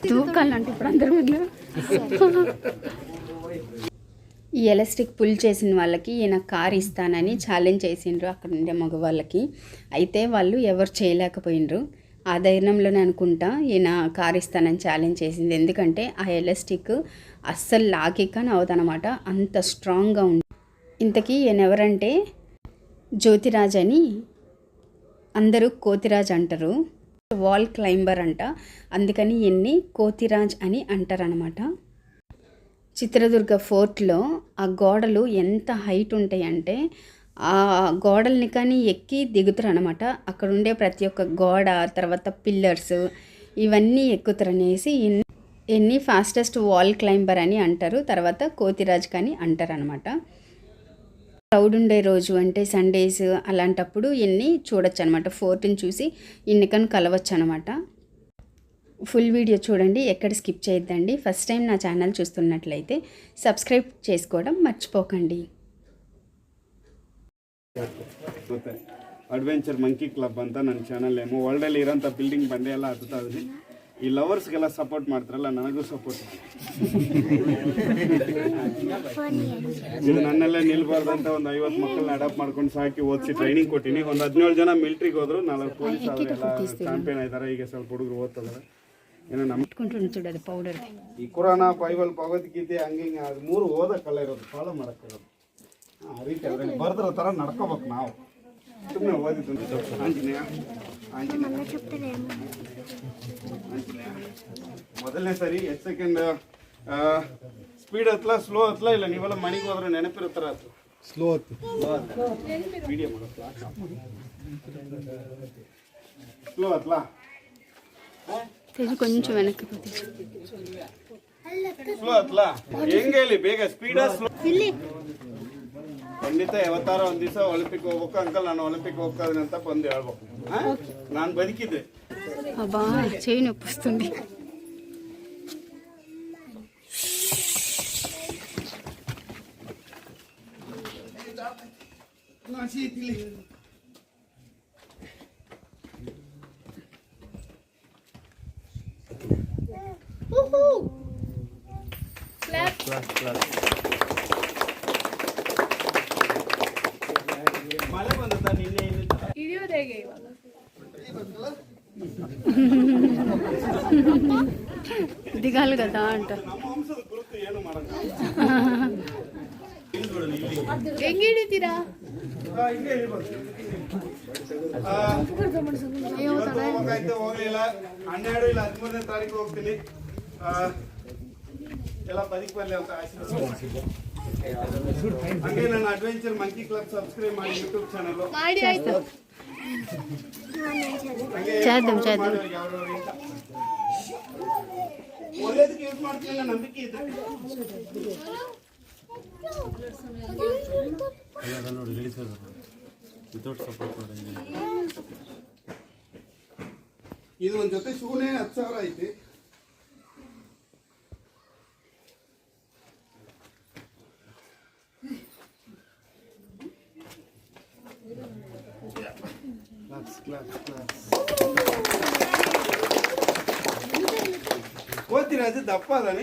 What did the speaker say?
దూకాలంటే ఇప్పుడు అందరి ముందు ఈ ఎలాస్టిక్ పుల్ చేసిన వాళ్ళకి ఈయన కార్ ఇస్తానని ఛాలెంజ్ చేసిండ్రు అక్కడ ఉండే మగవాళ్ళకి. అయితే వాళ్ళు ఎవరు చేయలేకపోయినరు. ఆ ధైర్యంలోనే అనుకుంటా ఈయన కార్ ఇస్తానని ఛాలెంజ్ చేసింది. ఎందుకంటే ఆ ఎలాస్టిక్ అస్సలు లాగికని అవదనమాట, అంత స్ట్రాంగ్గా ఉంది. ఇంతకీ ఈయన ఎవరంటే జ్యోతిరాజ్ అని, అందరూ కోతిరాజ్ అంటారు. వాల్ క్లైంబర్ అంట, అందుకని ఈయన్ని కోతిరాజ్ అని అంటారనమాట. చిత్రదుర్గ ఫోర్ట్లో ఆ గోడలు ఎంత హైట్ ఉంటాయంటే ఆ గోడల్ని కానీ ఎక్కి దిగుతారు అనమాట. అక్కడ ఉండే ప్రతి ఒక్క గోడ, తర్వాత పిల్లర్స్ ఇవన్నీ ఎక్కుతారనేసి ఎన్ని ఫాస్టెస్ట్ వాల్ క్లైంబర్ అని అంటారు. తర్వాత కోతిరాజ్ కానీ అంటారు అనమాట. క్రౌడ్ ఉండే రోజు అంటే సండేస్ అలాంటప్పుడు ఇన్ని చూడొచ్చు అనమాట. ఫోర్ట్ని చూసి ఇన్నికని కలవచ్చు అనమాట. ఫుల్ వీడియో చూడండి, ఎక్కడ స్కిప్ చేయొద్దండి. ఫస్ట్ టైం నా ఛానల్ చూస్తున్నట్లయితే సబ్స్క్రైబ్ చేసుకోవడం మర్చిపోకండి. ಅಡ್ವೆಂಚರ್ ಮಂಕಿ ಕ್ಲಬ್ ಅಂತ ನನ್ನ ಚಾನಲ್ ನೇಮು. ವರ್ಲ್ಡಲ್ಲಿ ಇರೋಂಥ ಬಿಲ್ಡಿಂಗ್ ಬಂಡೆ ಎಲ್ಲ ಹತ್ತುತ್ತಾ ಇದ್ದೀನಿ. ಈ ಲವರ್ಸ್ಗೆಲ್ಲ ಸಪೋರ್ಟ್ ಮಾಡ್ತಾರಲ್ಲ, ನನಗೂ ಸಪೋರ್ಟ್ ಮಾಡಿ. ಇದು ನನ್ನಲ್ಲೇ ನಿಲ್ಬಾರ್ದಂತ ಒಂದು 50 ಮಕ್ಕಳನ್ನ ಅಡಾಪ್ಟ್ ಮಾಡ್ಕೊಂಡು ಸಾಕಿ ಓದಿಸಿ ಟ್ರೈನಿಂಗ್ ಕೊಟ್ಟಿನಿ. ಒಂದು 17 ಜನ ಮಿಲಿಟ್ರಿಗೆ ಹೋದ್ರು, 4 ಪೊಲೀಸ್ ಅವರೆಲ್ಲ ಚಾಂಪಿಯನ್ ಆಯ್ತಾರೆ. ಈಗ ಸ್ವಲ್ಪ ಹುಡುಗರು ಓದ್ತಾರೆ. ಏನೋ ನಮ್ಮ ಪೌಡರ್ ಈ ಕುರಾನ, ಬೈಬಲ್, ಭಗವದ್ಗೀತೆ ಹಂಗೆ ಅದು 3 ಓದಕ್ಕಲ್ಲ ಇರೋದು, ಫಾಲೋ ಮಾಡೋಕ್ಕಿರೋದು. ಆ ರೀತಿ ಅದರಲ್ಲಿ ಬರ್ದಿರೋ ಥರ ನಡ್ಕೋಬೇಕು ನಾವು. ಸುಮ್ಮನೆ ಓದಿದ್ದು ಆಂಜನೇಯ ಮೊದಲನೇ ಸರಿ ಎಷ್ಟು ಸೆಕೆಂಡ್ ಸ್ಪೀಡ್ ಹತ್ತಲ ಸ್ಲೋ ಹತ್ತಲ ಇಲ್ಲ, ನೀವೆಲ್ಲ ಮನೆಗೆ ಹೋದ್ರೆ ನೆನಪಿರೋ ಥರ ಹತ್ತು. ಸ್ಲೋ ಹತ್ತು ವಿಡಿಯೋ ಮಾಡಲ್ಲ, ಸ್ಲೋ ಹತ್ತಲ కొంచెం వెనక్కి ಸ್ಲೋ ಹತ್ತಲ ಹೆಂಗೆ ಹೇಳಿ, ಬೇಗ ಸ್ಪೀಡ ಸ್ಲೋ. ಖಂಡಿತ ಯಾವತ್ತಾರ ಒಂದ್ ದಿವಸ ಒಲಿಂಪಿಕ್ ಹೋಗ್ಬೇಕು ಅಂಕಲ್, ನಾನು ಒಲಿಂಪಿಕ್ ಹೋಗ್ತಾ ಇದೀನಿ ಅಂತ ಬಂದು ಹೇಳ್ಬೇಕು. ನಾನು ಬದುಕಿದ್ದೆ. అబ్బా చేయి నొప్పిస్తుంది. ಮಳೆ ಬಂದ ನಿನ್ನೆ దిగాలి కదా అంట. ನಮ್ಮ ವಂಶದ ಗುರುತು ಏನು ಮಾಡಲ್ಲ. ಹೆಂಗೆ ಹಿಡಿತೀರಾ? ಹೋಗ್ಲಿಲ್ಲ, 12 ಇಲ್ಲ 13ನೇ ತಾರೀಕು ಹೋಗ್ತೀನಿ. ಎಲ್ಲ ಬದುಕಬರಲಿ ಅಂತ ಆಶೀರ್ವಾದ. ಹಾಗೆ ನನ್ನ ಅಡ್ವೆಂಚರ್ ಮಂಕಿ ಕ್ಲಬ್ ಸಬ್ಸ್ಕ್ರೈಬ್ ಮಾಡಿ ಯೂಟ್ಯೂಬ್ ಚಾನಲ್ ಮಾಡಿ. ಆಯ್ತು, చేద్దాం చేద్దాం. ಒಳ್ಳೇದಕ್ಕೆ ಯೂಸ್ ಮಾಡ್ತೀನಿ, ನಂಬಿಕೆ ಇದೆ. ಇದು ಒಂದು ಜೊತೆ ಶೂನೇ 10,000 ಐತಿ. ಕೋತಿರಾಜ್ ದಪ್ಪ ಅದಾನೆ.